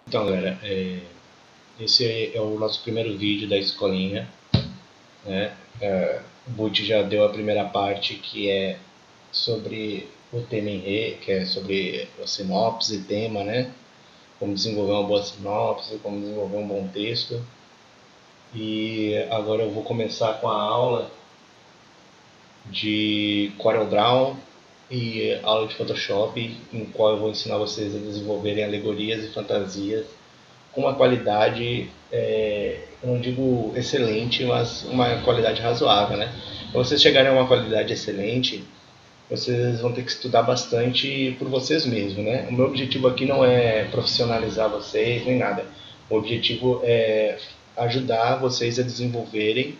Então, galera, esse é o nosso primeiro vídeo da escolinha, né? O Butch já deu a primeira parte, que é sobre o tema que é sobre a sinopse, tema, né? Como desenvolver uma boa sinopse, como desenvolver um bom texto. E agora eu vou começar com a aula de CorelDRAW e aula de Photoshop, em qual eu vou ensinar vocês a desenvolverem alegorias e fantasias com uma qualidade, eu não digo excelente, mas uma qualidade razoável, né? Para vocês chegarem a uma qualidade excelente, vocês vão ter que estudar bastante por vocês mesmos, né? O meu objetivo aqui não é profissionalizar vocês nem nada. O objetivo é ajudar vocês a desenvolverem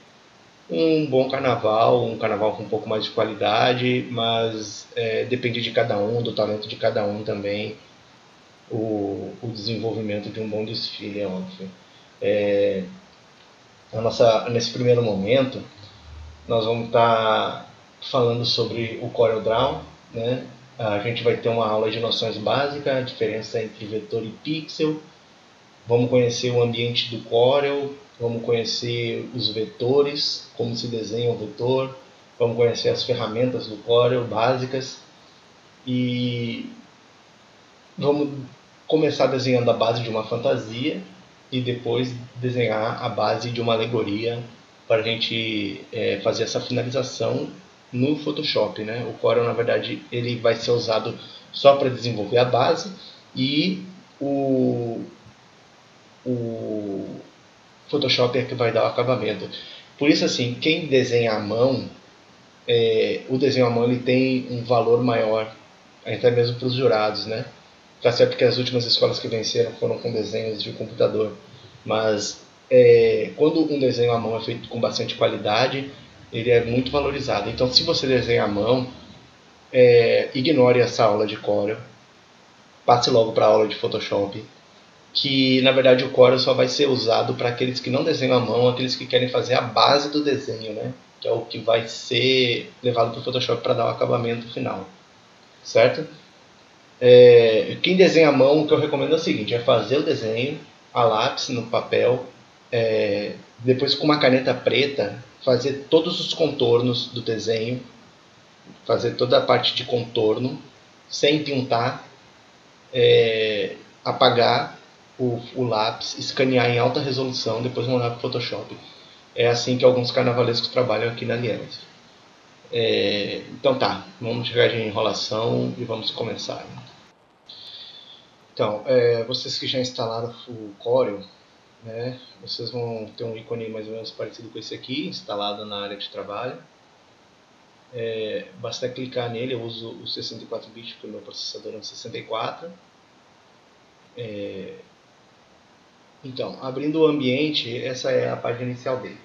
um bom carnaval, um carnaval com um pouco mais de qualidade, mas depende de cada um, do talento de cada um também, o desenvolvimento de um bom desfile, é óbvio. Nesse primeiro momento, nós vamos estar falando sobre o CorelDRAW, né? A gente vai ter uma aula de noções básicas, a diferença entre vetor e pixel. Vamos conhecer o ambiente do Corel, vamos conhecer os vetores, como se desenha um vetor, vamos conhecer as ferramentas do Corel básicas e vamos começar desenhando a base de uma fantasia e depois desenhar a base de uma alegoria para a gente fazer essa finalização no Photoshop, né? O Corel, na verdade, ele vai ser usado só para desenvolver a base e o Photoshop é que vai dar o acabamento. Por isso, assim, quem desenha à mão, o desenho à mão ele tem um valor maior, até mesmo para os jurados, né? Tá certo que as últimas escolas que venceram foram com desenhos de computador, mas quando um desenho à mão é feito com bastante qualidade, ele é muito valorizado. Então, se você desenha à mão, ignore essa aula de Corel, passe logo para a aula de Photoshop, que na verdade o Corel só vai ser usado para aqueles que não desenham à mão, aqueles que querem fazer a base do desenho, né? Que é o que vai ser levado para o Photoshop para dar o acabamento final, certo? Quem desenha à mão, o que eu recomendo é o seguinte: é fazer o desenho a lápis no papel, depois com uma caneta preta fazer todos os contornos do desenho, fazer toda a parte de contorno sem pintar, apagar o lápis, escanear em alta resolução, depois mandar para o Photoshop. É assim que alguns carnavalescos trabalham aqui na Lienzo. Então tá, vamos chegar de enrolação e vamos começar. Então, vocês que já instalaram o Corel, né, vocês vão ter um ícone mais ou menos parecido com esse aqui, instalado na área de trabalho. Basta clicar nele. Eu uso o 64 bits porque o meu processador é um 64. Então, abrindo o ambiente, essa é a página inicial dele.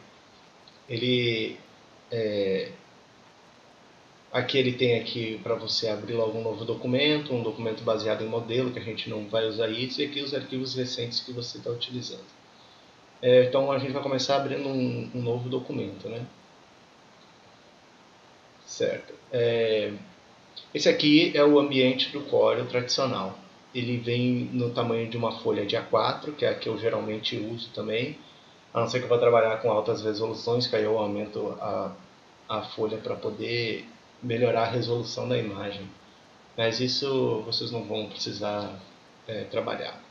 Aqui ele tem aqui para você abrir logo um novo documento, um documento baseado em modelo, que a gente não vai usar isso, e aqui os arquivos recentes que você está utilizando. Então a gente vai começar abrindo um novo documento, né? Certo. Esse aqui é o ambiente do Corel tradicional. Ele vem no tamanho de uma folha de A4, que é a que eu geralmente uso também, a não ser que eu vá trabalhar com altas resoluções, que aí eu aumento a folha para poder melhorar a resolução da imagem. Mas isso vocês não vão precisar trabalhar.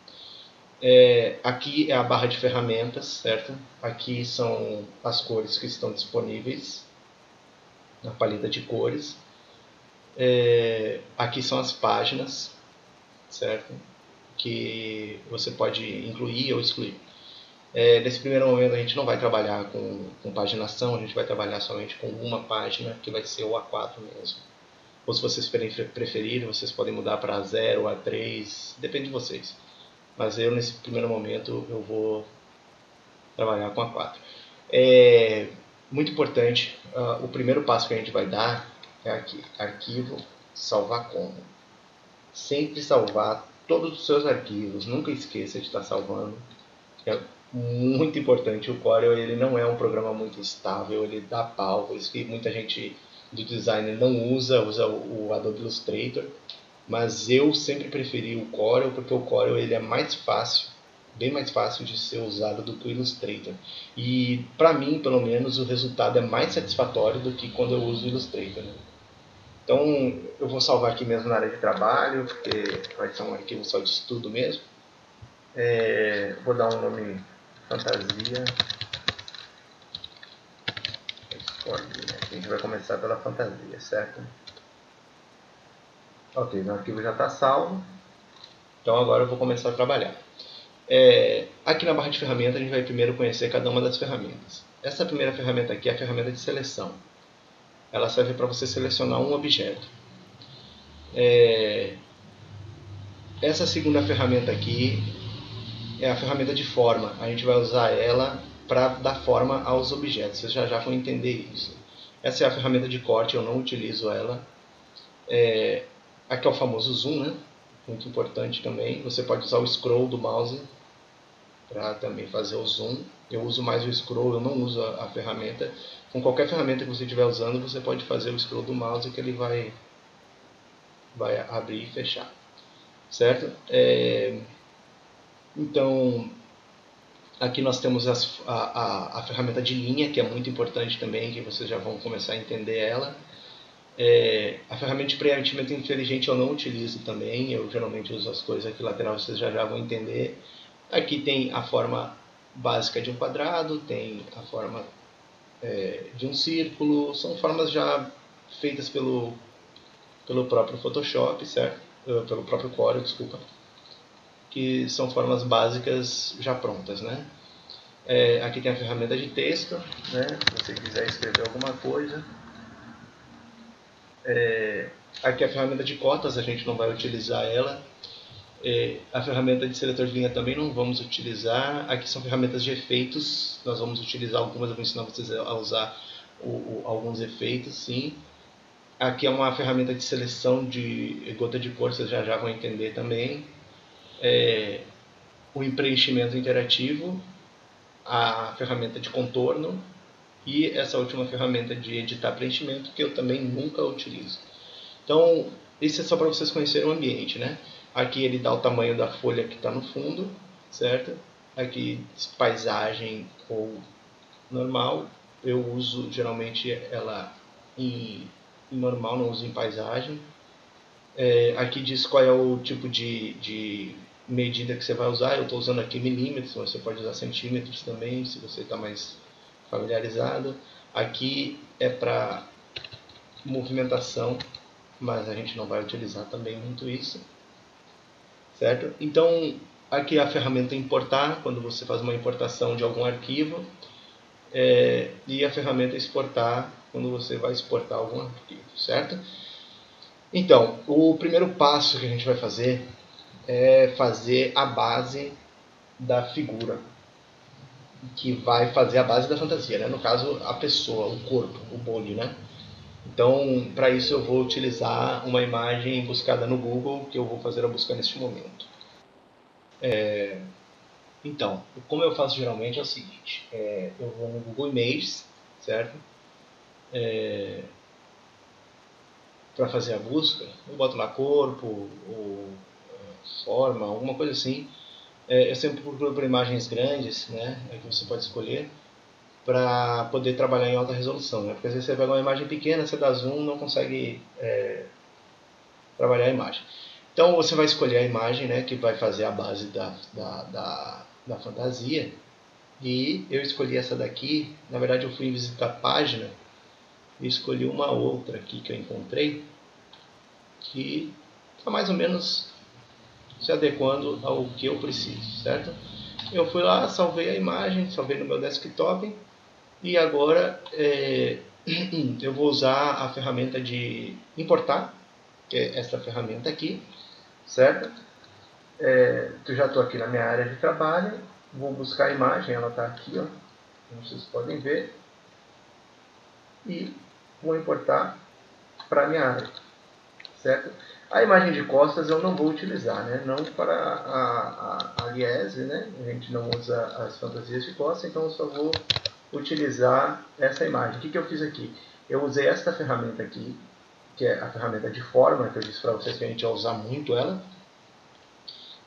Aqui é a barra de ferramentas, certo? Aqui são as cores que estão disponíveis na paleta de cores. Aqui são as páginas, certo? Que você pode incluir ou excluir. Nesse primeiro momento a gente não vai trabalhar com paginação, a gente vai trabalhar somente com uma página, que vai ser o A4 mesmo. Ou se vocês preferirem, vocês podem mudar para A0, A3, depende de vocês. Mas eu nesse primeiro momento eu vou trabalhar com A4. Muito importante, o primeiro passo que a gente vai dar é aqui, arquivo, salvar como. Sempre salvar todos os seus arquivos, nunca esqueça de estar salvando. É muito importante. O Corel ele não é um programa muito estável, ele dá pau, por isso que muita gente do design não usa o Adobe Illustrator, mas eu sempre preferi o Corel porque o Corel ele é mais fácil bem mais fácil de ser usado do que o Illustrator. E para mim, pelo menos, o resultado é mais satisfatório do que quando eu uso o Illustrator, né? Então eu vou salvar aqui mesmo na área de trabalho, porque vai ser um arquivo só de estudo mesmo. Vou dar um nome fantasia. A gente vai começar pela fantasia, certo? Ok, meu arquivo já está salvo. Então agora eu vou começar a trabalhar. Aqui na barra de ferramentas a gente vai primeiro conhecer cada uma das ferramentas. Essa primeira ferramenta aqui é a ferramenta de seleção. Ela serve para você selecionar um objeto. Essa segunda ferramenta aqui é a ferramenta de forma. A gente vai usar ela para dar forma aos objetos. Vocês já vão entender isso. Essa é a ferramenta de corte, eu não utilizo ela. Aqui é o famoso zoom, né? Muito importante também. Você pode usar o scroll do mouse para também fazer o zoom. Eu uso mais o scroll, eu não uso a ferramenta. Com qualquer ferramenta que você estiver usando, você pode fazer o scroll do mouse que ele vai abrir e fechar. Certo? Então, aqui nós temos a ferramenta de linha, que é muito importante também, que vocês já vão começar a entender ela. A ferramenta de preenchimento inteligente eu não utilizo também, eu geralmente uso as coisas aqui lateral, vocês já vão entender. Aqui tem a forma básica de um quadrado, tem a forma de um círculo, são formas já feitas pelo próprio Photoshop, certo? Pelo próprio Corel, desculpa. Que são formas básicas já prontas, né? Aqui tem a ferramenta de texto, né? Se você quiser escrever alguma coisa. Aqui a ferramenta de cotas, a gente não vai utilizar ela. A ferramenta de seletor de linha também não vamos utilizar. Aqui são ferramentas de efeitos, nós vamos utilizar algumas, eu vou ensinar vocês a usar alguns efeitos, sim. Aqui é uma ferramenta de seleção de gota de cor, vocês já vão entender também. O preenchimento interativo, a ferramenta de contorno e essa última ferramenta de editar preenchimento, que eu também nunca utilizo. Então, isso é só para vocês conhecerem o ambiente, né? Aqui ele dá o tamanho da folha que está no fundo, certo? Aqui paisagem ou normal, eu uso geralmente ela em normal, não uso em paisagem. Aqui diz qual é o tipo de medida que você vai usar, eu estou usando aqui milímetros, você pode usar centímetros também, se você está mais familiarizado. Aqui é para movimentação, mas a gente não vai utilizar também muito isso, certo? Então, aqui é a ferramenta importar, quando você faz uma importação de algum arquivo, e a ferramenta exportar, quando você vai exportar algum arquivo, certo? Então, o primeiro passo que a gente vai fazer é fazer a base da figura, que vai fazer a base da fantasia, né? No caso, a pessoa, o corpo, o body, né? Então, para isso eu vou utilizar uma imagem buscada no Google, que eu vou fazer a busca neste momento. Então, como eu faço geralmente é o seguinte, eu vou no Google Images, certo? Para fazer a busca, eu boto lá corpo, ou forma, alguma coisa assim. Eu sempre procuro por imagens grandes, né? Que você pode escolher, para poder trabalhar em alta resolução, né? Porque às vezes você pega uma imagem pequena, você dá zoom, não consegue trabalhar a imagem. Então você vai escolher a imagem, né, que vai fazer a base da fantasia. E eu escolhi essa daqui. Na verdade eu fui visitar a página e escolhi uma outra aqui que eu encontrei, que está mais ou menos se adequando ao que eu preciso, certo? Eu fui lá, salvei a imagem, salvei no meu desktop e agora eu vou usar a ferramenta de importar, que é essa ferramenta aqui, certo? Eu já estou aqui na minha área de trabalho, vou buscar a imagem, ela está aqui, ó, como vocês podem ver, e vou importar para a minha área, certo? A imagem de costas eu não vou utilizar, né? Não para a Liese, né? A gente não usa as fantasias de costas, então eu só vou utilizar essa imagem. O que eu fiz aqui? Eu usei esta ferramenta aqui, que é a ferramenta de forma, que eu disse para vocês que a gente vai usar muito ela.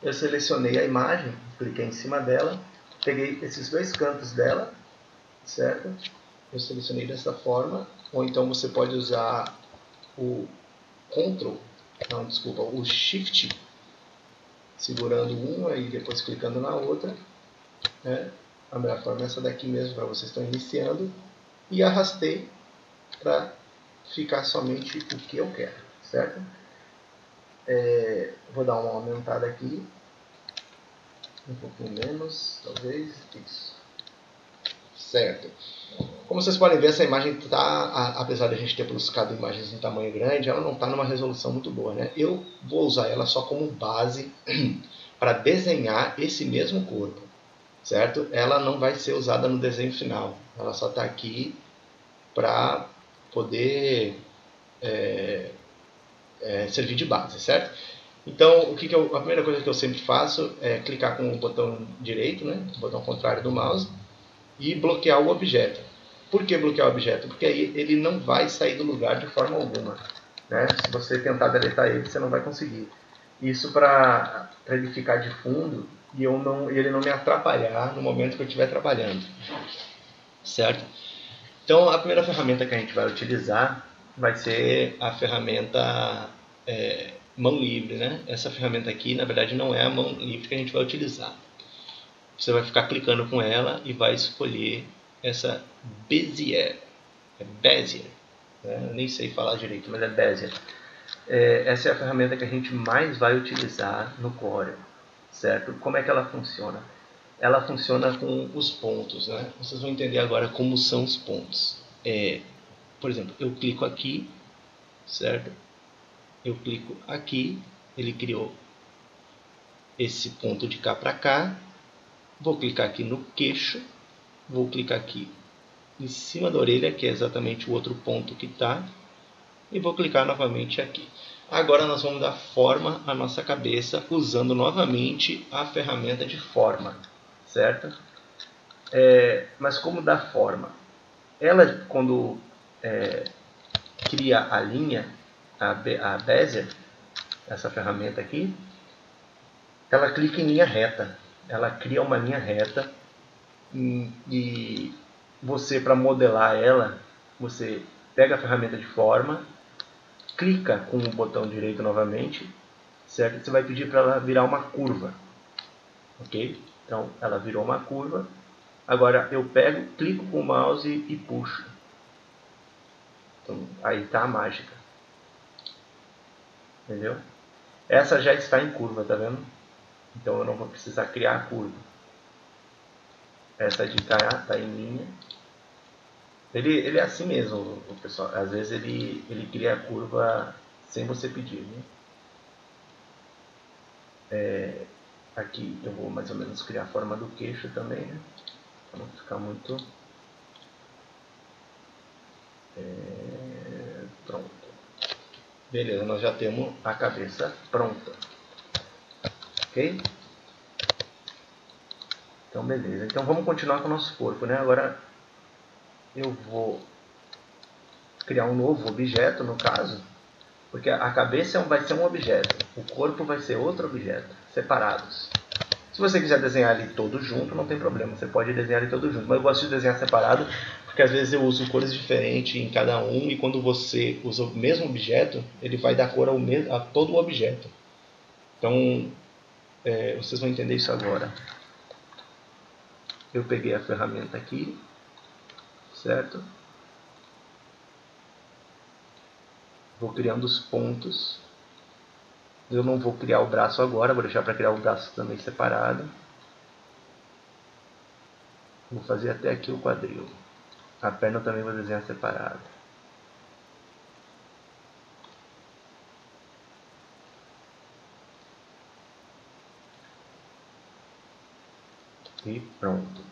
eu selecionei a imagem, cliquei em cima dela, peguei esses dois cantos dela, certo? Eu selecionei dessa forma, ou então você pode usar o o Shift, segurando uma e depois clicando na outra, né? A melhor forma é essa daqui mesmo, para vocês estão iniciando, e arrastei para ficar somente o que eu quero, certo? Vou dar uma aumentada aqui, um pouquinho menos, talvez, isso, certo? Como vocês podem ver, essa imagem está, apesar de a gente ter buscado imagens em tamanho grande, ela não está numa resolução muito boa, né? Eu vou usar ela só como base para desenhar esse mesmo corpo, certo? Ela não vai ser usada no desenho final, ela só está aqui para poder servir de base, certo? Então, a primeira coisa que eu sempre faço é clicar com o botão direito, né, o botão contrário do mouse, e bloquear o objeto. Por que bloquear o objeto? Porque aí ele não vai sair do lugar de forma alguma, né? Se você tentar deletar ele, você não vai conseguir. Isso para ele ficar de fundo e ele não me atrapalhar no momento que eu estiver trabalhando, certo? Então, a primeira ferramenta que a gente vai utilizar vai ser a ferramenta mão livre, né? Essa ferramenta aqui, na verdade, não é a mão livre que a gente vai utilizar. Você vai ficar clicando com ela e vai escolher essa Bezier. É Bezier, né? Eu nem sei falar direito, mas é Bezier. Essa é a ferramenta que a gente mais vai utilizar no Corel, certo? Como é que ela funciona? Ela funciona com os pontos, né? Vocês vão entender agora como são os pontos. Por exemplo, eu clico aqui, certo? Eu clico aqui, ele criou esse ponto de cá para cá. Vou clicar aqui no queixo, vou clicar aqui em cima da orelha, que é exatamente o outro ponto que está, e vou clicar novamente aqui. Agora nós vamos dar forma à nossa cabeça usando novamente a ferramenta de forma, certo? Mas como dar forma? Ela, quando cria a linha, a Bezier, essa ferramenta aqui, ela clica em linha reta. Ela cria uma linha reta e você, para modelar ela, você pega a ferramenta de forma, clica com o botão direito novamente, certo? Você vai pedir para ela virar uma curva, ok? Então ela virou uma curva. Agora eu pego, clico com o mouse e puxo. Então aí está a mágica, entendeu? Essa já está em curva, tá vendo? Então eu não vou precisar criar a curva. Essa de cá está em linha. Ele é assim mesmo, pessoal. Às vezes ele cria a curva sem você pedir, né? Aqui eu vou mais ou menos criar a forma do queixo também, né? Para não ficar muito... Pronto. Beleza, nós já temos a cabeça pronta. Ok? Então, beleza. Então, vamos continuar com o nosso corpo, né? Agora, eu vou criar um novo objeto, no caso, porque a cabeça vai ser um objeto, o corpo vai ser outro objeto, separados. Se você quiser desenhar ele todo junto, não tem problema, você pode desenhar ele todo junto. Mas eu gosto de desenhar separado, porque às vezes eu uso cores diferentes em cada um, e quando você usa o mesmo objeto, ele vai dar cor a todo o objeto. Então, vocês vão entender isso agora. Eu peguei a ferramenta aqui, certo? Vou criando os pontos. Eu não vou criar o braço agora, vou deixar para criar o braço também separado. Vou fazer até aqui o quadril. A perna eu também vou desenhar separado. E pronto.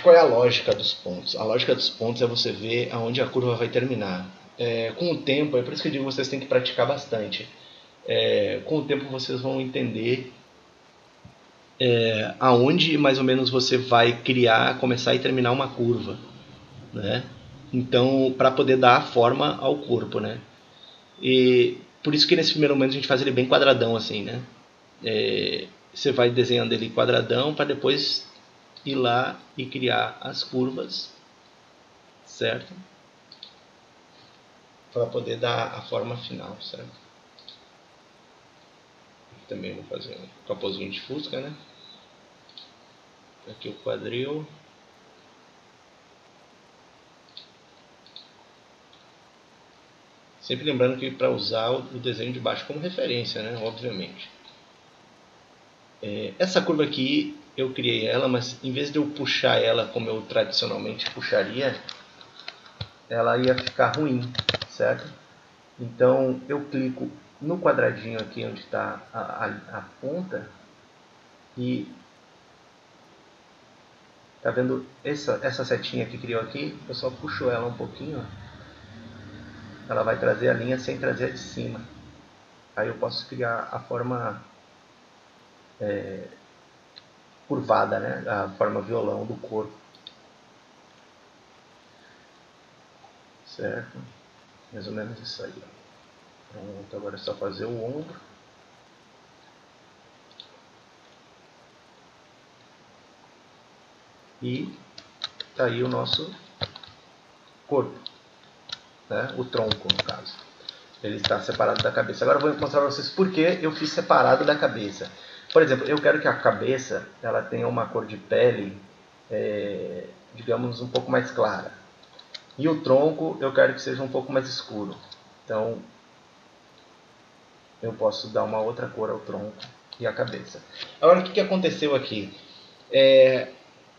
Qual é a lógica dos pontos? A lógica dos pontos é você ver aonde a curva vai terminar. Com o tempo, é por isso que eu digo que vocês têm que praticar bastante. Com o tempo vocês vão entender aonde mais ou menos você vai criar, começar e terminar uma curva, né? Então, para poder dar forma ao corpo, né? E Por isso que nesse primeiro momento a gente faz ele bem quadradão assim, né? Você vai desenhando ele quadradão para depois ir lá e criar as curvas, certo? Para poder dar a forma final, certo? Aqui também vou fazer um capôzinho de fusca, né? Aqui o quadril. Sempre lembrando que para usar o desenho de baixo como referência, né? Obviamente. Essa curva aqui eu criei ela, mas em vez de eu puxar ela como eu tradicionalmente puxaria, ela ia ficar ruim, certo? Então eu clico no quadradinho aqui onde está a ponta e tá vendo essa setinha que criou aqui? Eu só puxo ela um pouquinho, ó. Ela vai trazer a linha sem trazer a de cima. Aí eu posso criar a forma curvada, né? A forma violão do corpo. Certo? Mais ou menos isso aí. Pronto, agora é só fazer o ombro. E tá aí o nosso corpo, né? O tronco no caso. Ele está separado da cabeça. Agora eu vou mostrar para vocês por que eu fiz separado da cabeça. Por exemplo, eu quero que a cabeça ela tenha uma cor de pele, digamos, um pouco mais clara. E o tronco eu quero que seja um pouco mais escuro. Então eu posso dar uma outra cor ao tronco e à cabeça. Agora o que aconteceu aqui?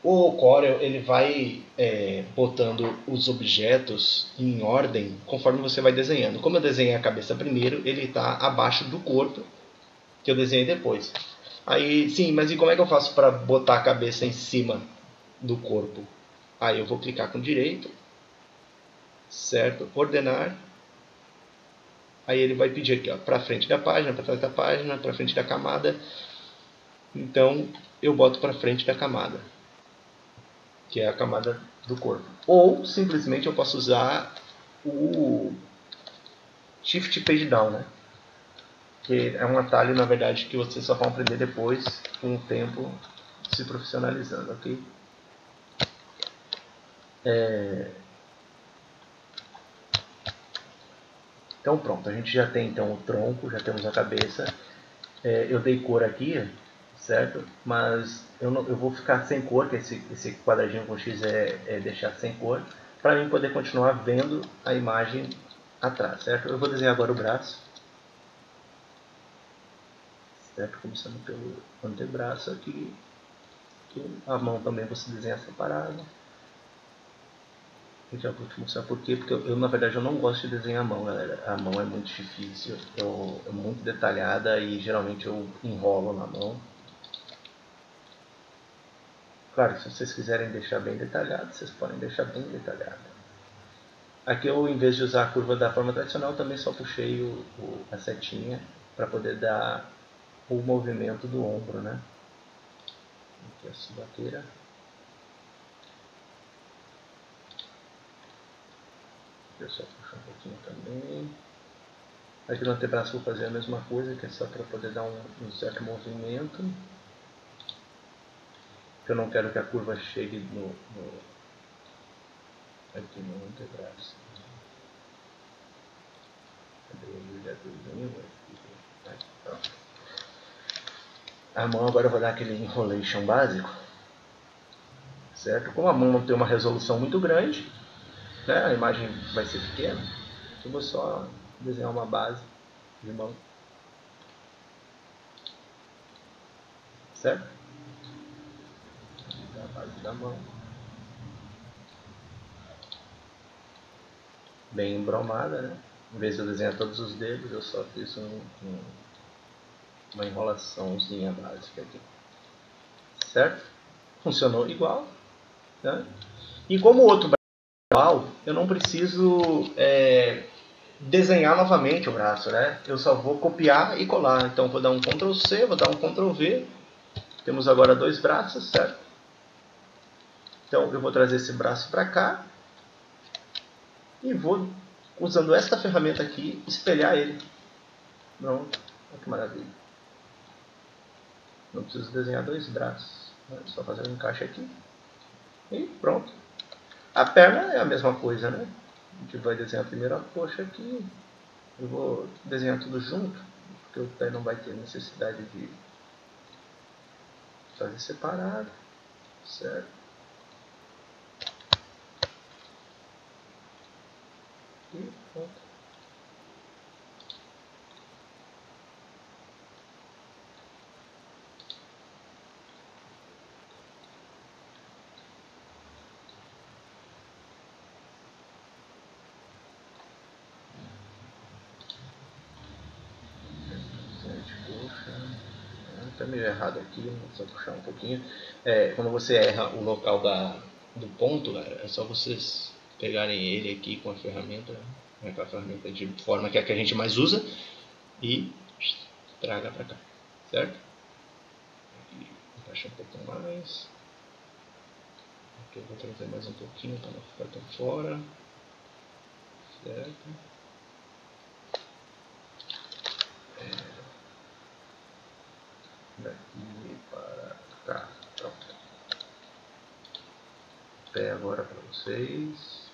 O Corel ele vai botando os objetos em ordem conforme você vai desenhando. Como eu desenhei a cabeça primeiro, ele está abaixo do corpo que eu desenhei depois. Aí, sim, mas e como é que eu faço para botar a cabeça em cima do corpo? Aí eu vou clicar com direito, certo? Ordenar. Aí ele vai pedir aqui, para frente da página, para trás da página, para frente da camada. Então eu boto para frente da camada, que é a camada do corpo. Ou simplesmente eu posso usar o Shift Page Down, né? Que é um atalho, na verdade, que vocês só vão aprender depois, com o tempo, se profissionalizando, ok? Então pronto, a gente já tem então o tronco, já temos a cabeça. Eu dei cor aqui, certo? Mas eu vou ficar sem cor, que esse quadradinho com X é deixar sem cor, para mim poder continuar vendo a imagem atrás, certo? Eu vou desenhar agora o braço, certo? Começando pelo antebraço aqui. A mão também você desenha separada. Eu já vou te mostrar por quê, porque eu na verdade eu não gosto de desenhar a mão, galera. A mão é muito difícil, é muito detalhada e geralmente eu enrolo na mão. Claro, se vocês quiserem deixar bem detalhado, vocês podem deixar bem detalhado. Aqui eu, em vez de usar a curva da forma tradicional, também só puxei a setinha para poder dar o movimento do ombro, né? Aqui a subaqueira. Eu só puxo um pouquinho também. Aqui no antebraço vou fazer a mesma coisa, que é só para poder dar um certo movimento. Eu não quero que a curva chegue aqui no antebraço. Cadê o brilhadorzinho? Pronto. A mão agora eu vou dar aquele enrolation básico, certo? Como a mão não tem uma resolução muito grande, né, a imagem vai ser pequena, eu vou só desenhar uma base de mão, certo? A base da mão, bem embromada, né? Em vez de eu desenhar todos os dedos, eu só fiz uma enrolaçãozinha básica aqui, certo? Funcionou igual, né? E como o outro braço é igual, eu não preciso desenhar novamente o braço, né? Eu só vou copiar e colar. Então vou dar um Ctrl C, vou dar um Ctrl V. Temos agora dois braços, certo? Então eu vou trazer esse braço para cá e vou, usando esta ferramenta aqui, espelhar ele. Pronto, olha que maravilha. Não preciso desenhar dois braços, né? Só fazer um encaixe aqui e pronto. A perna é a mesma coisa, né? A gente vai desenhar primeiro a coxa aqui. Eu vou desenhar tudo junto, porque o pé não vai ter necessidade de fazer separado, certo? E pronto. Está meio errado aqui, só puxar um pouquinho. Quando você erra o local do ponto, é só vocês pegarem ele aqui com a ferramenta, né, com a ferramenta de forma que é a que a gente mais usa, e traga para cá, certo? Aqui, encaixa um pouco mais. Aqui eu vou trazer mais um pouquinho para não ficar tão fora, certo? Daqui para cá, pronto. Pé agora para vocês.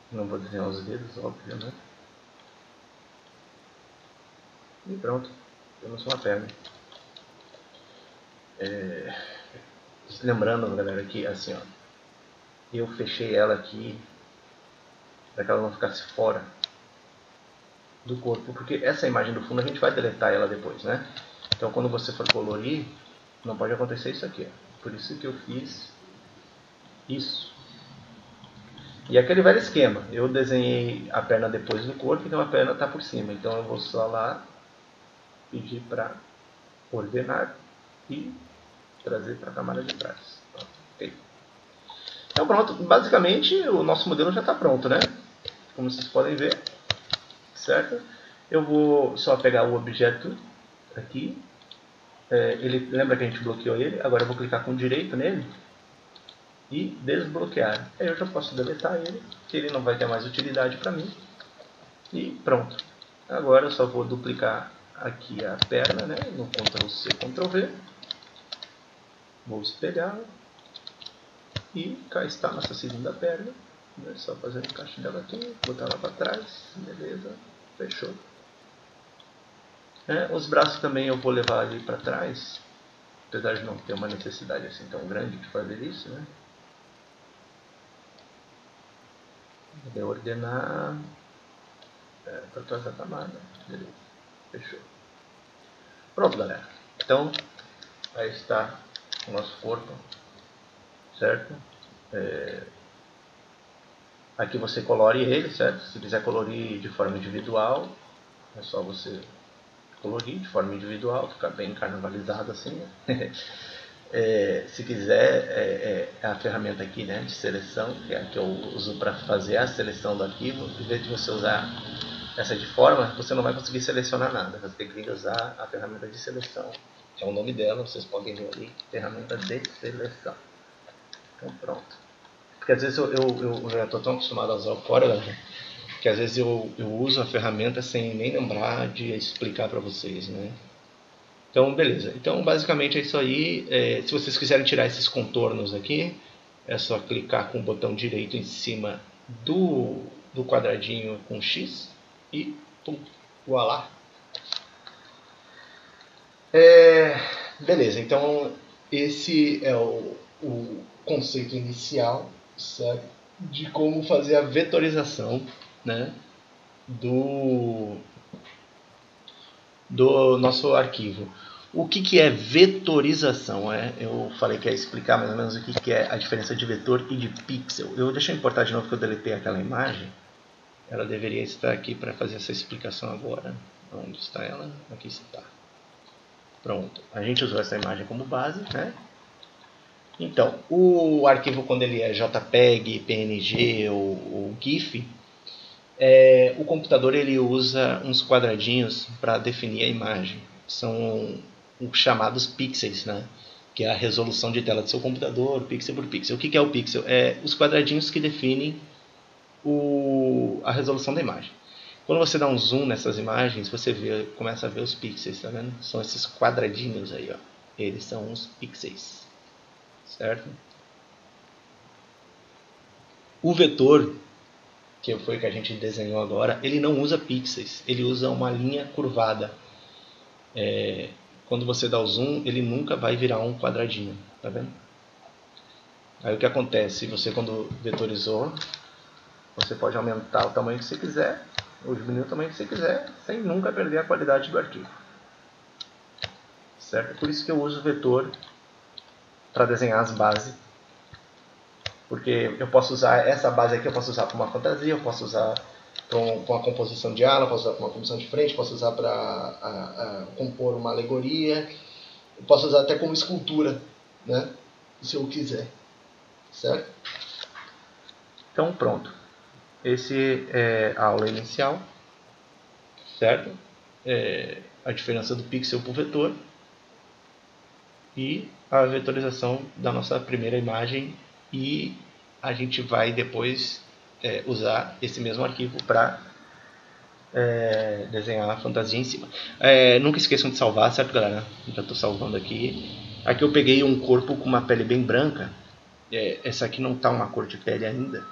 Não vou desenhar os dedos, óbvio, né? E pronto, temos uma perna. Lembrando, galera, que assim, ó, eu fechei ela aqui para que ela não ficasse fora do corpo, porque essa imagem do fundo a gente vai deletar ela depois, né? Então quando você for colorir, não pode acontecer isso aqui, ó. Por isso que eu fiz isso. E aquele velho esquema, eu desenhei a perna depois do corpo, então a perna está por cima. Então eu vou só lá pedir para ordenar e trazer para a camada de trás. Ok. Então pronto, basicamente o nosso modelo já está pronto, né? Como vocês podem ver, certo? Eu vou só pegar o objeto aqui. Ele lembra que a gente bloqueou ele? Agora eu vou clicar com direito nele e desbloquear. Aí eu já posso deletar ele, que ele não vai ter mais utilidade para mim. E pronto. Agora eu só vou duplicar aqui a perna, né? No Ctrl+C, Ctrl+V. Vou espelhar. E cá está a nossa segunda perna. É só fazer o encaixe dela aqui, botar ela para trás. Beleza, fechou. Os braços também eu vou levar ali para trás. Apesar de não ter uma necessidade assim tão grande de fazer isso, né? Vou ordenar para trás da camada. Beleza, fechou. Pronto, galera. Então, aí está o nosso corpo, certo? Aqui você colore ele, certo? Se quiser colorir de forma individual, é só você colorir de forma individual, ficar bem carnavalizado assim, né? Se quiser, a ferramenta aqui, né, de seleção, que é a que eu uso para fazer a seleção do arquivo. Em vez de você usar essa de forma, você não vai conseguir selecionar nada. Você tem que usar a ferramenta de seleção. É o nome dela, vocês podem ver ali, ferramenta de seleção. Então pronto. Porque às vezes eu já estou tão acostumado a usar o Corel, né, que às vezes eu uso a ferramenta sem nem lembrar de explicar para vocês, né? Então, beleza. Então, basicamente é isso aí. Se vocês quiserem tirar esses contornos aqui, é só clicar com o botão direito em cima do quadradinho com X e pum, voilá. Beleza, então esse é o conceito inicial, certo? De como fazer a vetorização, né, do nosso arquivo. O que é vetorização? Eu falei que ia explicar mais ou menos o que é a diferença de vetor e de pixel. Eu deixei importar de novo que eu deletei aquela imagem. Ela deveria estar aqui para fazer essa explicação agora. Onde está ela? Aqui está. Pronto. A gente usou essa imagem como base, né? Então, o arquivo quando ele é JPEG, PNG ou GIF, o computador ele usa uns quadradinhos para definir a imagem. São os chamados pixels, né? Que é a resolução de tela do seu computador, pixel por pixel. O que é o pixel? É os quadradinhos que definem a resolução da imagem. Quando você dá um zoom nessas imagens, você começa a ver os pixels, tá vendo? São esses quadradinhos aí, ó. Eles são os pixels, certo? O vetor, que foi o que a gente desenhou agora, ele não usa pixels, ele usa uma linha curvada. Quando você dá o zoom, ele nunca vai virar um quadradinho, tá vendo? Aí o que acontece? Você, quando vetorizou, você pode aumentar o tamanho que você quiser, ou diminuir o tamanho que você quiser, sem nunca perder a qualidade do arquivo. Certo? Por isso que eu uso o vetor para desenhar as bases. Porque eu posso usar essa base aqui, eu posso usar para uma fantasia, eu posso usar para uma composição de ala, eu posso usar para uma composição de frente, posso usar para compor uma alegoria, eu posso usar até como escultura, né? Se eu quiser. Certo? Então pronto. Esse é a aula inicial, certo? A diferença do pixel para o vetor e a vetorização da nossa primeira imagem, e a gente vai depois usar esse mesmo arquivo para desenhar a fantasia em cima. Nunca esqueçam de salvar, certo, galera? Já estou salvando aqui. Aqui eu peguei um corpo com uma pele bem branca. Essa aqui não está uma cor de pele ainda.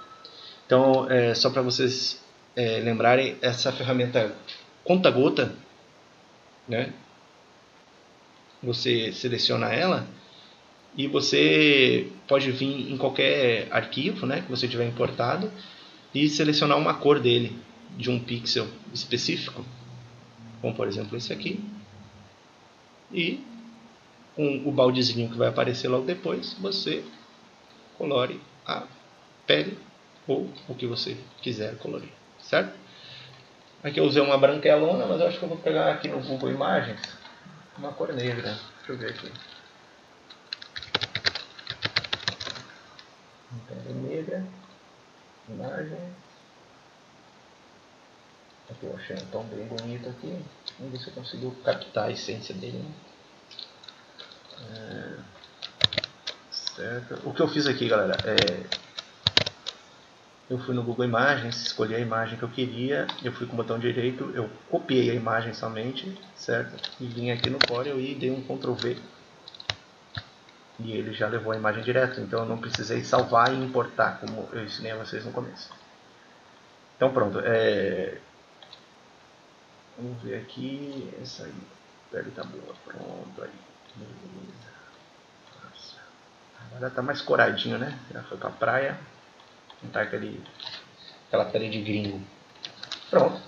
Então, só para vocês lembrarem, essa ferramenta conta-gota, né? Você seleciona ela e você pode vir em qualquer arquivo, né, que você tiver importado, e selecionar uma cor dele, de um pixel específico, como por exemplo esse aqui, e com o baldezinho que vai aparecer logo depois, você colore a pele ou o que você quiser colorir, certo? Aqui eu usei uma branquelona, mas eu acho que eu vou pegar aqui no Google Imagens uma cor negra. Deixa eu ver aqui. Pele negra, imagem. Aqui eu achei um tom bem bonito aqui. Vamos ver se eu consigo captar a essência dele, né? Certo. O que eu fiz aqui, galera, eu fui no Google Imagens, escolhi a imagem que eu queria, eu fui com o botão direito, eu copiei a imagem somente, certo? E vim aqui no Corel e dei um Ctrl V. E ele já levou a imagem direto, então eu não precisei salvar e importar, como eu ensinei a vocês no começo. Então pronto, vamos ver aqui, essa aí, a pele tá boa, pronto, aí, beleza. Nossa. Agora tá mais coradinho, né? Já foi pra praia, não tá aquela pele de gringo. Pronto,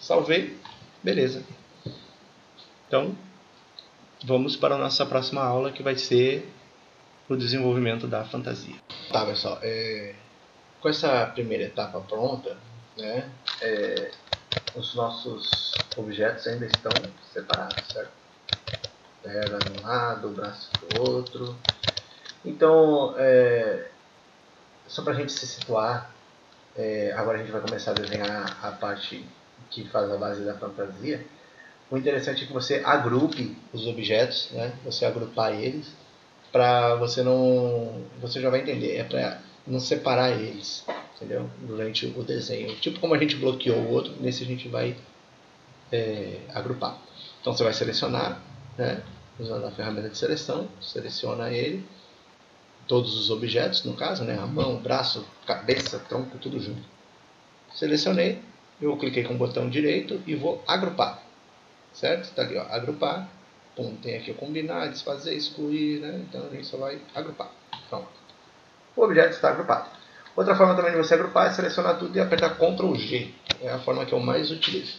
salvei, beleza. Então, vamos para a nossa próxima aula, que vai ser o desenvolvimento da fantasia. Tá, pessoal, com essa primeira etapa pronta, né, os nossos objetos ainda estão separados, certo? Perna de um lado, braço do outro. Então, só para a gente se situar, agora a gente vai começar a desenhar a parte que faz a base da fantasia. O interessante é que você agrupe os objetos, né? Você agrupar eles, para você não... Você já vai entender, é para não separar eles, entendeu? Durante o desenho. Tipo como a gente bloqueou o outro, nesse a gente vai agrupar. Então você vai selecionar, né? Usando a ferramenta de seleção, seleciona ele, todos os objetos, no caso, né? A mão, braço, cabeça, tronco, tudo junto. Selecionei, eu cliquei com o botão direito e vou agrupar, certo? Está aqui, ó, agrupar. Pum, tem aqui o combinar, desfazer, excluir, né? Então a gente só vai agrupar. Pronto. O objeto está agrupado. Outra forma também de você agrupar é selecionar tudo e apertar Ctrl G. É a forma que eu mais utilizo.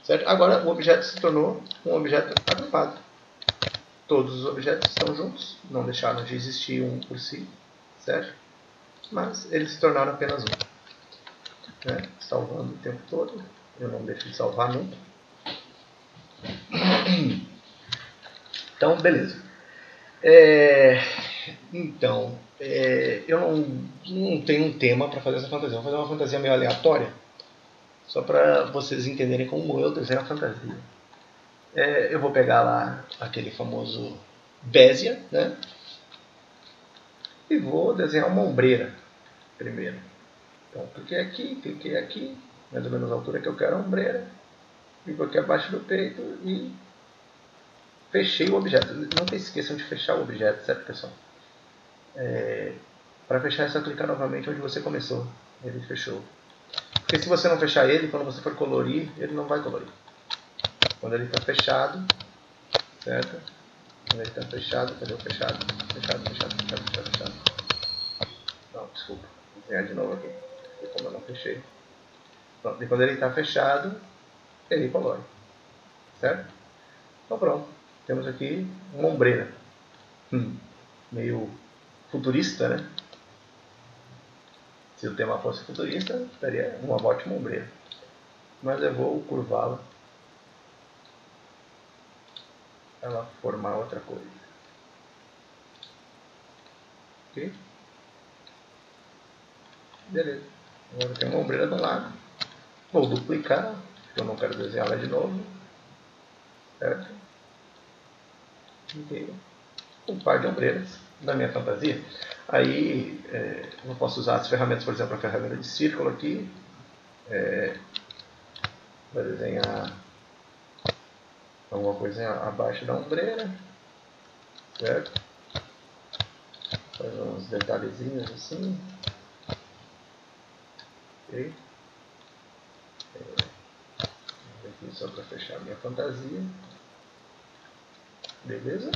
Certo? Agora o objeto se tornou um objeto agrupado. Todos os objetos estão juntos, não deixaram de existir um por si, certo? Mas eles se tornaram apenas um. Né? Salvando o tempo todo. Eu não deixo de salvar nunca. Então, beleza. Então, eu não tenho um tema para fazer essa fantasia. Vou fazer uma fantasia meio aleatória, só para vocês entenderem como eu desenho a fantasia. Eu vou pegar lá aquele famoso Bézia, né? E vou desenhar uma ombreira primeiro. Então cliquei aqui, mais ou menos a altura que eu quero a ombreira, clico aqui abaixo do peito e fechei o objeto. Não se esqueçam de fechar o objeto, certo, pessoal? Para fechar é só clicar novamente onde você começou. Ele fechou. Porque se você não fechar ele, quando você for colorir, ele não vai colorir. Quando ele está fechado, certo? Quando ele está fechado, cadê o fechado? Fechado. Não, desculpa. Vou desenhar de novo aqui. Porque como eu não fechei. Pronto. E quando ele está fechado, ele colore. Certo? Então pronto. Temos aqui uma ombreira. Meio futurista, né? Se o tema fosse futurista, estaria uma ótima ombreira. Mas eu vou curvá-la para ela formar outra coisa. Ok? Beleza. Agora tem uma ombreira do lado. Vou duplicar, porque eu não quero desenhar ela de novo. Certo? E um par de ombreiras da minha fantasia. Aí eu posso usar as ferramentas, por exemplo, a ferramenta de círculo aqui. Para desenhar alguma coisa abaixo da ombreira. Certo? Fazer uns detalhezinhos assim. Ok? Aqui só para fechar a minha fantasia. Beleza?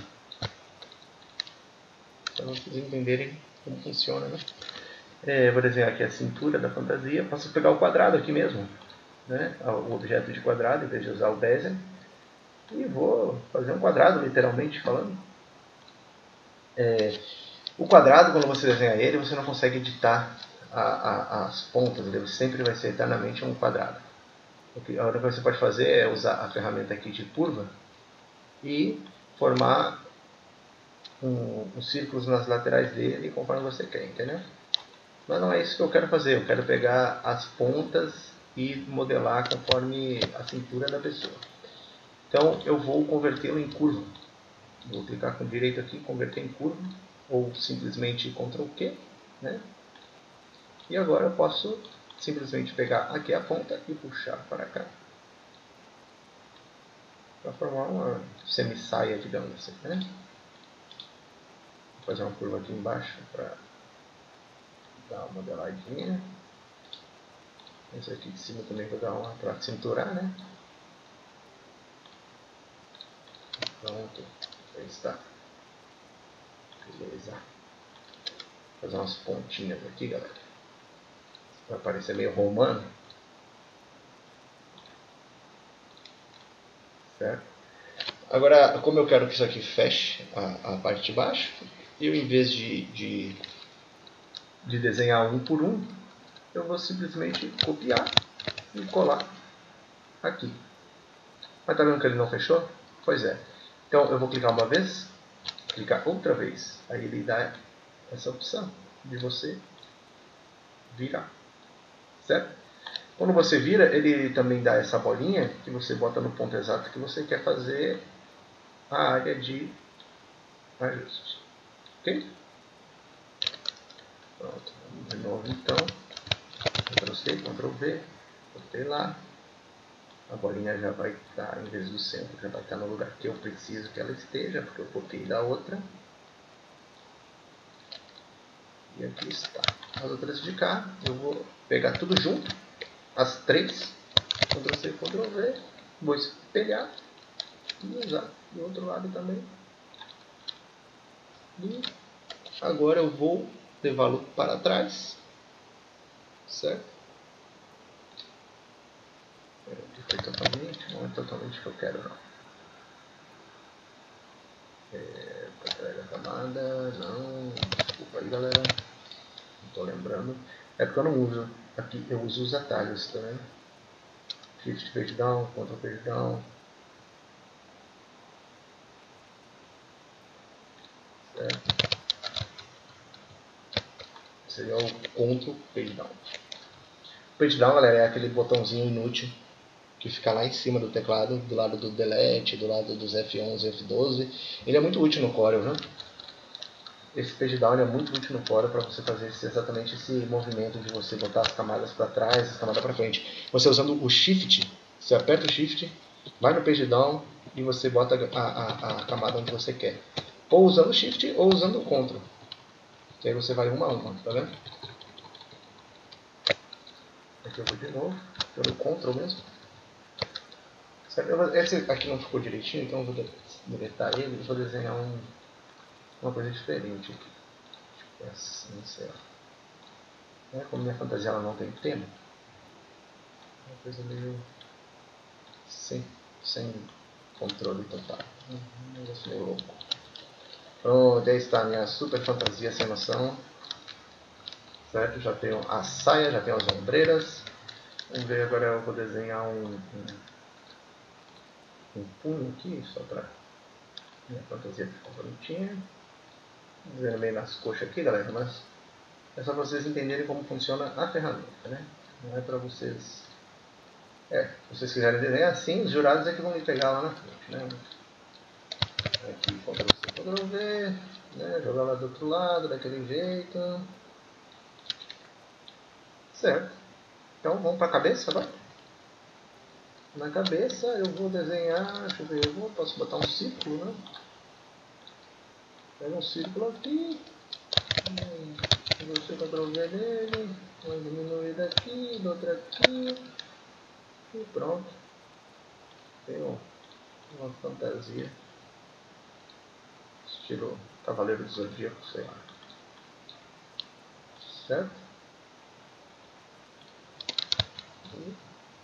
Para vocês entenderem como funciona, né? Vou desenhar aqui a cintura da fantasia. Posso pegar o quadrado aqui mesmo, né? O objeto de quadrado, em vez de usar o bezier. E vou fazer um quadrado, literalmente falando. O quadrado, quando você desenha ele, você não consegue editar as pontas. Ele sempre vai ser eternamente um quadrado. A única coisa que você pode fazer é usar a ferramenta aqui de curva e formar uns círculos nas laterais dele conforme você quer, entendeu? Mas não é isso que eu quero fazer. Eu quero pegar as pontas e modelar conforme a cintura da pessoa. Então eu vou convertê-lo em curva. Vou clicar com direito aqui, converter em curva, ou simplesmente Ctrl Q, né? E agora eu posso simplesmente pegar aqui a ponta e puxar para cá, para formar uma semi-saia, digamos assim, né? Vou fazer uma curva aqui embaixo para dar uma modeladinha. Esse aqui de cima também vou dar uma para cinturar, né? Pronto, aí está. Beleza. Vou fazer umas pontinhas aqui, galera, para parecer meio romano. Certo? Agora, como eu quero que isso aqui feche a parte de baixo, eu, em vez de desenhar um por um, eu vou simplesmente copiar e colar aqui. Mas tá vendo que ele não fechou? Pois é. Então eu vou clicar uma vez, clicar outra vez. Aí ele dá essa opção de você virar. Certo? Quando você vira, ele também dá essa bolinha que você bota no ponto exato que você quer fazer a área de ajuste. Ok? Pronto. Vamos de novo então. Ctrl+C, Ctrl+V. Botei lá. A bolinha já vai estar, em vez do centro, já vai estar no lugar que eu preciso que ela esteja, porque eu copiei da outra. E aqui está. As outras de cá, eu vou pegar tudo junto, as três, Ctrl+C, Ctrl+V, vou espelhar e usar do outro lado também. E agora eu vou levá-lo para trás, certo? Foi totalmente, não é totalmente o que eu quero não. Para trás da camada, não, desculpa aí galera, não estou lembrando. É porque eu não uso, aqui eu uso os atalhos, tá vendo? Shift page down, Ctrl page down. Certo? Seria o Ctrl page down. O page down, galera, é aquele botãozinho inútil que fica lá em cima do teclado, do lado do delete, do lado dos F11 e F12. Ele é muito útil no Corel, né? esse page down é muito útil no fora para você fazer exatamente esse movimento de você botar as camadas para trás, as camadas para frente. Você usando o shift, você aperta o shift, vai no page down e você bota a camada onde você quer. Ou usando o shift ou usando o Ctrl. E aí você vai uma a uma, tá vendo? Aqui eu vou de novo, pelo Ctrl mesmo. Esse aqui não ficou direitinho, então eu vou deletar ele e vou desenhar uma coisa diferente aqui. Tipo assim, sei lá. Como minha fantasia ela não tem tema, uma coisa meio sem controle total. Um negócio meio louco. Pronto, aí está a minha super fantasia sem noção. Certo? Já tenho a saia, já tenho as ombreiras. Vamos ver agora, eu vou desenhar um punho aqui, só para minha fantasia ficar bonitinha. Desenhando meio nas coxas aqui, galera, mas é só para vocês entenderem como funciona a ferramenta, né? Não é para vocês... se vocês quiserem desenhar assim, os jurados é que vão me pegar lá na frente, né? Aqui, Ctrl-C, Ctrl-V, né? Jogar lá do outro lado, daquele jeito. Certo. Então, vamos para a cabeça agora? Na cabeça eu vou desenhar, deixa eu ver, posso botar um círculo, né? Pega um círculo aqui, você Ctrl-V nele, vai diminuir daqui, do outro aqui, e pronto. Tenho uma fantasia, estilo Cavaleiro do Zodíaco, sei lá. Certo? E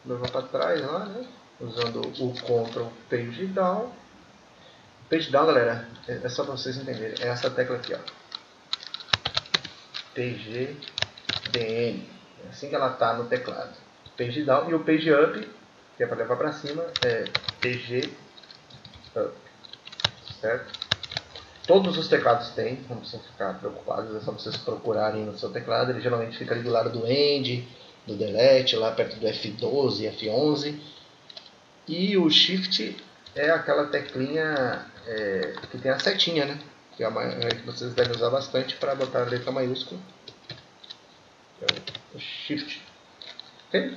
levar para trás lá, né? Usando o Ctrl Page Down. Page Down, galera, é só para vocês entenderem. É essa tecla aqui, ó. PGDN. É assim que ela está no teclado. Page Down. E o Page Up, que é para levar para cima, é PG Up. Certo? Todos os teclados têm, não precisam ficar preocupados, é só vocês procurarem no seu teclado. Ele geralmente fica ali do lado do End, do Delete, lá perto do F12 e F11. E o Shift é aquela teclinha que tem a setinha, né? Que vocês devem usar bastante para botar a letra maiúscula. O Shift. Ok?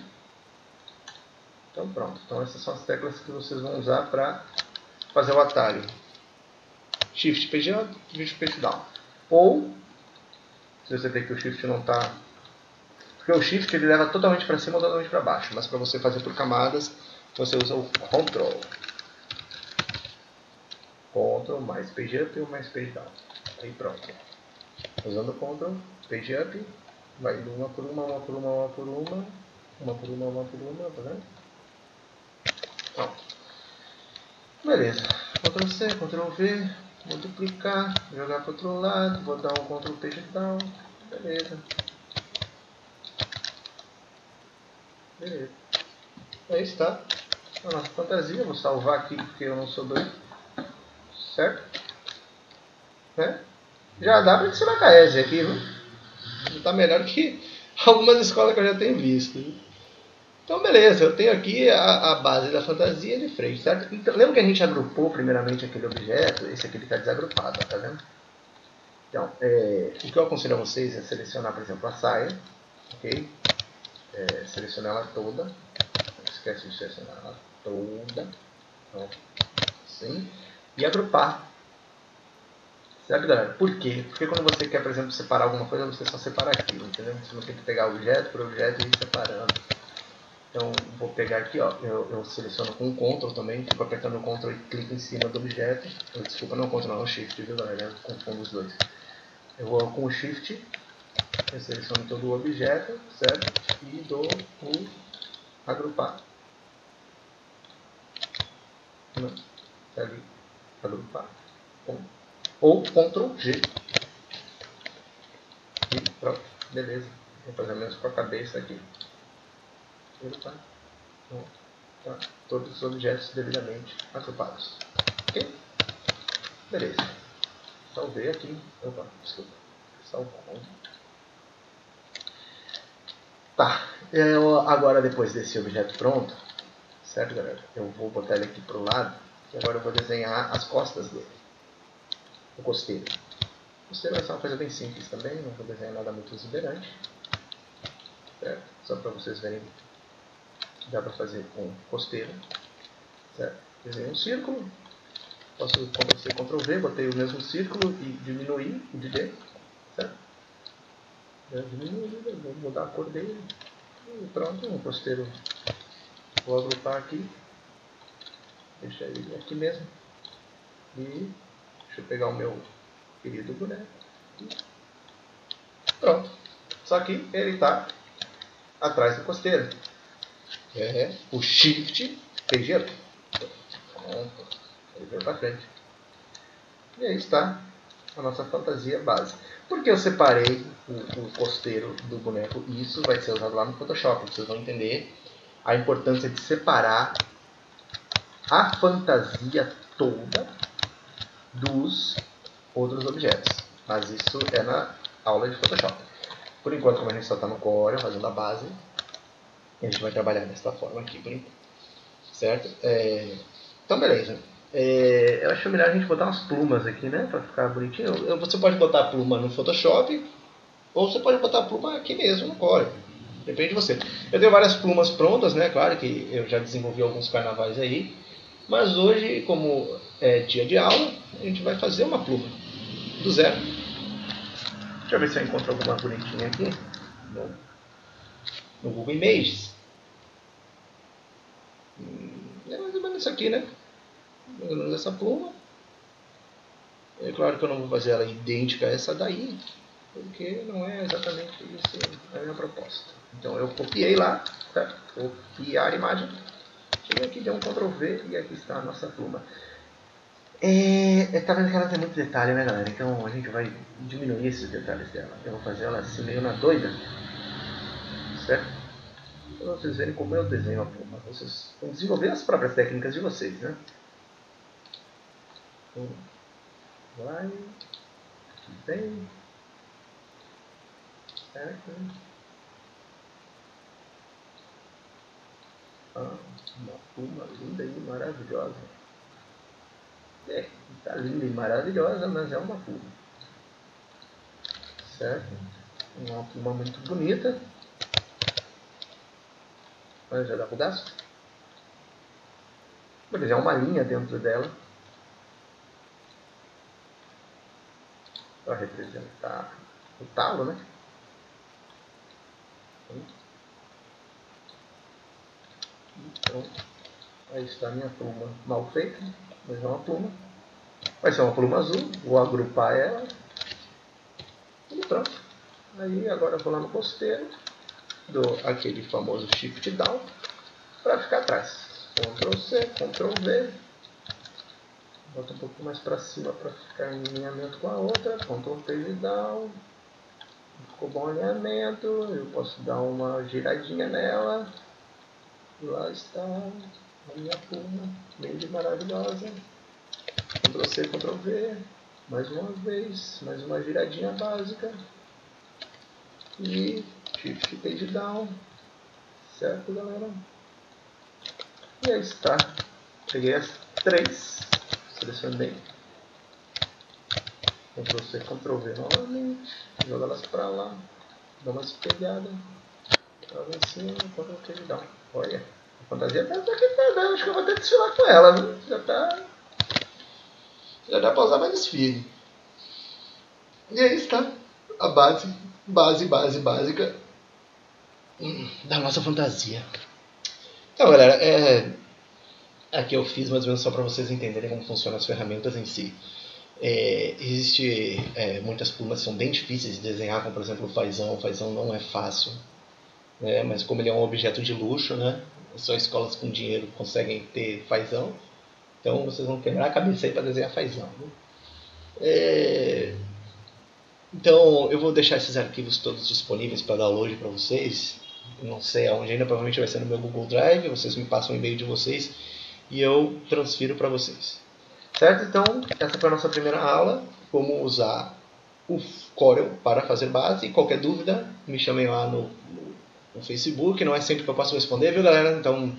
Então pronto. Então essas são as teclas que vocês vão usar para fazer o atalho. Shift Page Up, Shift Page Down. Ou, se você vê que o Shift não está... Porque o Shift ele leva totalmente para cima ou totalmente para baixo. Mas para você fazer por camadas, você usa o Ctrl. Ctrl mais Page Up ou mais Page Down. Aí pronto. Usando o Ctrl, Page Up, vai indo uma por uma, uma por uma, uma por uma, uma por uma, uma por uma, tá vendo? Pronto. Beleza. Ctrl C, Ctrl V, multiplicar, jogar para o outro lado, vou dar um Ctrl Page Down, beleza. Beleza. Aí está a nossa fantasia, vou salvar aqui porque eu não sou doido. Certo? Né? Já dá para ensinar KS aqui, viu? Está melhor que algumas escolas que eu já tenho visto. Viu? Então, beleza, eu tenho aqui a base da fantasia de frente, certo? Então, lembra que a gente agrupou primeiramente aquele objeto? Esse aqui está desagrupado, tá vendo? Então, o que eu aconselho a vocês é selecionar, por exemplo, a saia, ok? Selecionar ela toda, não esquece de selecionar ela toda, então, assim, e agrupar. Certo, galera? Por quê? Porque quando você quer, por exemplo, separar alguma coisa, você só separa aquilo, entendeu? Você não tem que pegar objeto por objeto e ir separando. Então, vou pegar aqui, ó, eu seleciono com o Ctrl também, fico apertando o Ctrl e clico em cima do objeto. Desculpa, não o Ctrl, não, o Shift, viu, galera? Eu confundo os dois. Eu vou com o Shift, eu seleciono todo o objeto, certo? E dou o agrupar. Ali, agrupar. Ou Ctrl G. E pronto, beleza. Vou fazer o mesmo com a cabeça aqui. Agrupar. Então, tá. Todos os objetos devidamente agrupados. Ok? Beleza. Salvei aqui. Opa, desculpa. Salvou. Tá. Agora, depois desse objeto pronto, certo, galera? Eu vou botar ele aqui pro lado. E agora eu vou desenhar as costas dele. O costeiro. Costeiro vai ser uma coisa bem simples também, não vou desenhar nada muito exuberante. Certo? Só para vocês verem, dá para fazer com costeiro. Certo? Desenhei um círculo, posso Ctrl-C, Ctrl-V, botei o mesmo círculo e diminuir o de dentro. Certo? Diminuir, vou mudar a cor dele. E pronto, um costeiro. Vou agrupar aqui. Deixa ele aqui mesmo. E deixa eu pegar o meu querido boneco. E pronto. Só que ele está atrás do costeiro. É o Shift PG. Pronto. Ele veio para frente. E aí está a nossa fantasia base. Por que eu separei o costeiro do boneco? Isso vai ser usado lá no Photoshop. Vocês vão entender a importância de separar a fantasia toda dos outros objetos. Mas isso é na aula de Photoshop. Por enquanto, como a gente só está no Corel, fazendo a base, a gente vai trabalhar dessa forma aqui por enquanto. Certo? Então, beleza. Eu acho melhor a gente botar umas plumas aqui, né? Pra ficar bonitinho. Você pode botar a pluma no Photoshop, ou você pode botar a pluma aqui mesmo no Corel. Depende de você. Eu tenho várias plumas prontas, né? Claro que eu já desenvolvi alguns carnavais aí. Mas hoje, como é dia de aula, a gente vai fazer uma pluma do zero. Deixa eu ver se eu encontro alguma bonitinha aqui no Google Images. É mais ou menos isso aqui, né? Mais ou menos essa pluma. É claro que eu não vou fazer ela idêntica a essa daí, porque não é exatamente isso a minha proposta. Então eu copiei lá, tá? Copiar a imagem. Cheguei aqui, dei um Ctrl V e aqui está a nossa pluma. Tá vendo que ela tem muito detalhe, né, galera? Então a gente vai diminuir esses detalhes dela. Eu vou fazer ela assim meio na doida, certo? Para vocês verem como eu desenho a pluma. Vocês vão desenvolver as próprias técnicas de vocês, né? Então, vai, aqui vem, certo? Uma pluma linda e maravilhosa. Tá linda e maravilhosa, mas é uma pluma. Certo? Uma pluma muito bonita. Olha, já dá pedaço. Vou desenhar uma linha dentro dela para representar o talo, né? Então, aí está a minha pluma mal feita, mas é uma pluma. Vai ser uma pluma azul, vou agrupar ela e pronto. Aí agora eu vou lá no costeiro, dou aquele famoso Shift Down para ficar atrás. Ctrl C, Ctrl V, bota um pouco mais para cima para ficar em alinhamento com a outra, Ctrl Page Down, ficou bom alinhamento, eu posso dar uma giradinha nela, lá está a minha pluma, linda e maravilhosa. Ctrl C, Ctrl V, mais uma vez, mais uma giradinha básica e Shift Page Down, certo, galera? E aí está, peguei as três, selecionei, Ctrl C, Ctrl V novamente, jogo elas para lá, dá uma espelhada, joga em cima, Ctrl Page Down. Olha, a fantasia tá aqui, acho que eu vou até desfilar com ela, viu? Já dá para usar mais desfile. E aí está a básica da nossa fantasia. Então, galera, aqui eu fiz mais ou menos só para vocês entenderem como funcionam as ferramentas em si. Existe muitas plumas que são bem difíceis de desenhar, como por exemplo o fazão. O fazão não é fácil, né? Mas como ele é um objeto de luxo, né? Só escolas com dinheiro conseguem ter fazão. Então vocês vão quebrar a cabeça aí para desenhar fazão. Então eu vou deixar esses arquivos todos disponíveis para download para vocês. Não sei aonde ainda, provavelmente vai ser no meu Google Drive. Vocês me passam o e-mail de vocês e eu transfiro para vocês. Certo? Então, essa foi a nossa primeira aula, como usar o Corel para fazer base. E qualquer dúvida, me chamem lá no Facebook, não é sempre que eu posso responder, viu, galera? Então,